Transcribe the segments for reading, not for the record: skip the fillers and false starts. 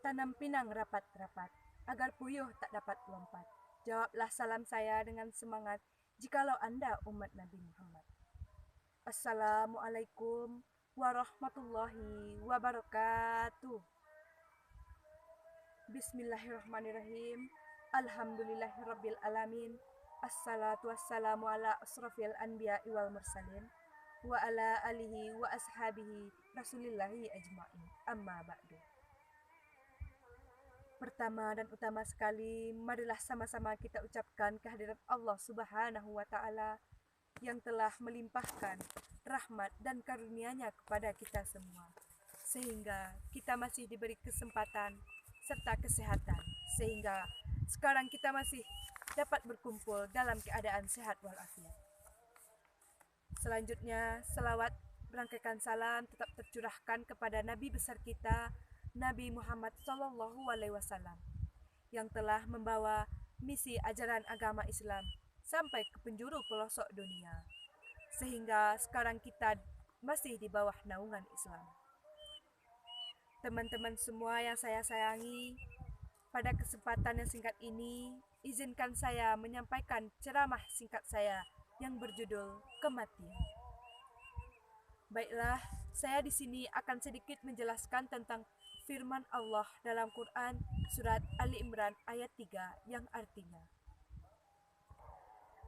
tanam pinang rapat-rapat, agar puyuh tak dapat lompat. Jawablah salam saya dengan semangat, jikalau Anda umat Nabi Muhammad. Assalamualaikum warahmatullahi wabarakatuh. Bismillahirrahmanirrahim. Alhamdulillahirabbil alamin. Assalatu wassalamu ala asrafil anbiya'i wal mursalin wa ala alihi wa ashabihi rasulillahi ajma'in. Amma ba'du. Pertama dan utama sekali, marilah sama-sama kita ucapkan kehadirat Allah Subhanahu wa Ta'ala yang telah melimpahkan rahmat dan karunia-Nya kepada kita semua, sehingga kita masih diberi kesempatan serta kesehatan, sehingga sekarang kita masih dapat berkumpul dalam keadaan sehat walafiat. Selanjutnya, selawat berangkaikan salam tetap tercurahkan kepada Nabi besar kita, Nabi Muhammad SAW, yang telah membawa misi ajaran agama Islam sampai ke penjuru pelosok dunia, sehingga sekarang kita masih di bawah naungan Islam. Teman-teman semua yang saya sayangi, pada kesempatan yang singkat ini, izinkan saya menyampaikan ceramah singkat saya yang berjudul Kematian. Baiklah, saya di sini akan sedikit menjelaskan tentang firman Allah dalam Quran surat Ali Imran ayat 3 yang artinya,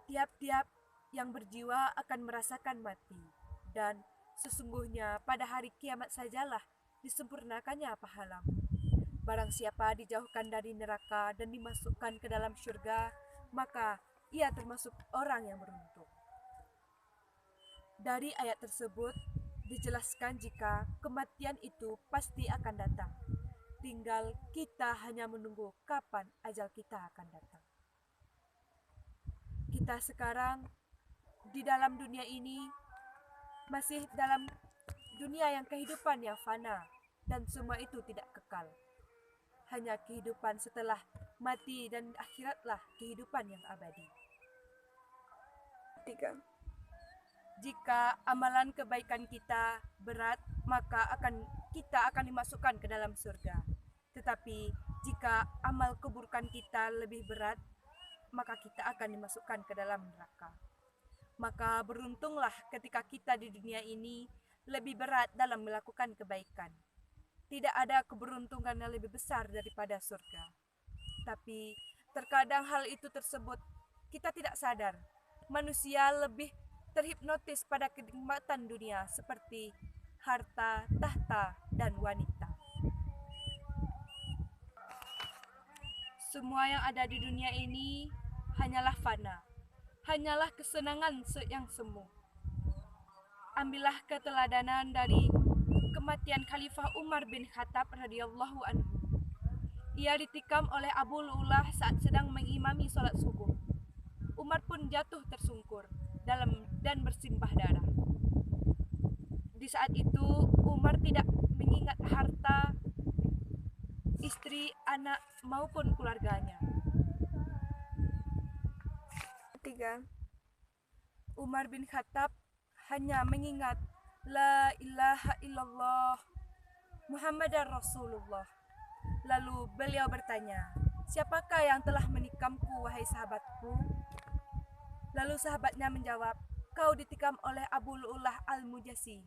tiap-tiap yang berjiwa akan merasakan mati, dan sesungguhnya pada hari kiamat sajalah disempurnakannya pahalamu. Barang siapa dijauhkan dari neraka dan dimasukkan ke dalam syurga, maka ia termasuk orang yang beruntung. Dari ayat tersebut dijelaskan jika kematian itu pasti akan datang. Tinggal kita hanya menunggu kapan ajal kita akan datang. Kita sekarang di dalam dunia ini masih dalam dunia yang kehidupan yang fana, dan semua itu tidak kekal. Hanya kehidupan setelah mati dan akhiratlah kehidupan yang abadi. 3. Jika amalan kebaikan kita berat, maka kita akan dimasukkan ke dalam surga. Tetapi jika amal keburukan kita lebih berat, maka kita akan dimasukkan ke dalam neraka. Maka beruntunglah ketika kita di dunia ini lebih berat dalam melakukan kebaikan. Tidak ada keberuntungan yang lebih besar daripada surga. Tapi terkadang hal itu tersebut kita tidak sadar. Manusia lebih terhipnotis pada kenikmatan dunia seperti harta, tahta, dan wanita. Semua yang ada di dunia ini hanyalah fana, hanyalah kesenangan yang semu. Ambillah keteladanan dari kematian Khalifah Umar bin Khattab radhiyallahu anhu. Ia ditikam oleh Abu Lu'lu'ah saat sedang mengimami sholat subuh. Umar pun jatuh tersungkur dan bersimbah darah. Di saat itu Umar tidak mengingat harta, istri, anak maupun keluarganya. 3. Umar bin Khattab hanya mengingat La ilaha illallah Muhammadar Rasulullah. Lalu beliau bertanya, siapakah yang telah menikamku wahai sahabatku? Lalu sahabatnya menjawab, kau ditikam oleh Abu Lu'lu'ah al-Mujasi.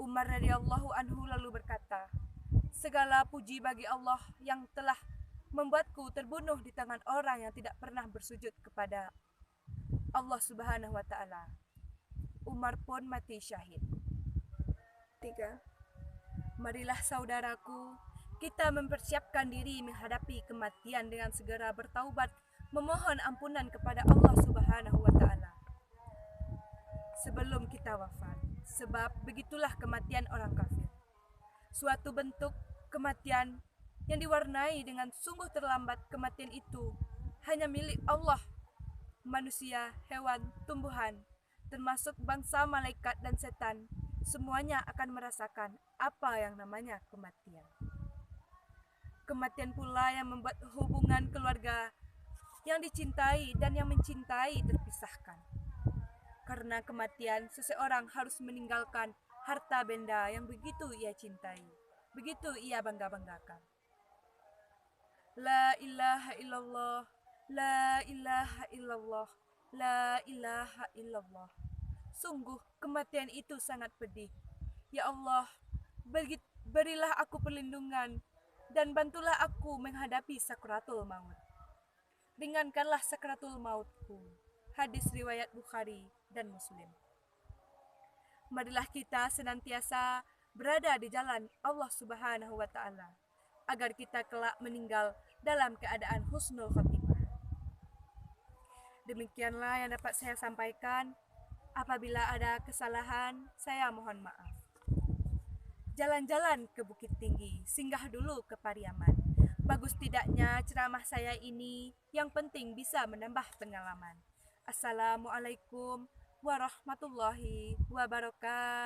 Umar radhiyallahu anhu lalu berkata, segala puji bagi Allah yang telah membuatku terbunuh di tangan orang yang tidak pernah bersujud kepada Allah Subhanahu wa Ta'ala. Umar pun mati syahid. 3. Marilah saudaraku, kita mempersiapkan diri menghadapi kematian dengan segera bertaubat, memohon ampunan kepada Allah Subhanahu wa Ta'ala sebelum kita wafat. Sebab begitulah kematian orang kafir. Suatu bentuk kematian yang diwarnai dengan sungguh terlambat. Kematian itu hanya milik Allah. Manusia, hewan, tumbuhan, termasuk bangsa malaikat dan setan, semuanya akan merasakan apa yang namanya kematian. Kematian pula yang membuat hubungan keluarga yang dicintai dan yang mencintai terpisahkan. Karena kematian, seseorang harus meninggalkan harta benda yang begitu ia cintai. Begitu ia bangga-banggakan. La ilaha illallah, la ilaha illallah, la ilaha illallah. Sungguh kematian itu sangat pedih. Ya Allah, berilah aku perlindungan dan bantulah aku menghadapi sakratul maut. Ringankanlah sakratul mautku. Hadis riwayat Bukhari dan Muslim. Marilah kita senantiasa berada di jalan Allah Subhanahu wa taala agar kita kelak meninggal dalam keadaan husnul khotimah. Demikianlah yang dapat saya sampaikan. Apabila ada kesalahan, saya mohon maaf. Jalan-jalan ke Bukit Tinggi, singgah dulu ke Pariaman. Bagus tidaknya ceramah saya ini, yang penting bisa menambah pengalaman. Assalamualaikum warahmatullahi wabarakatuh.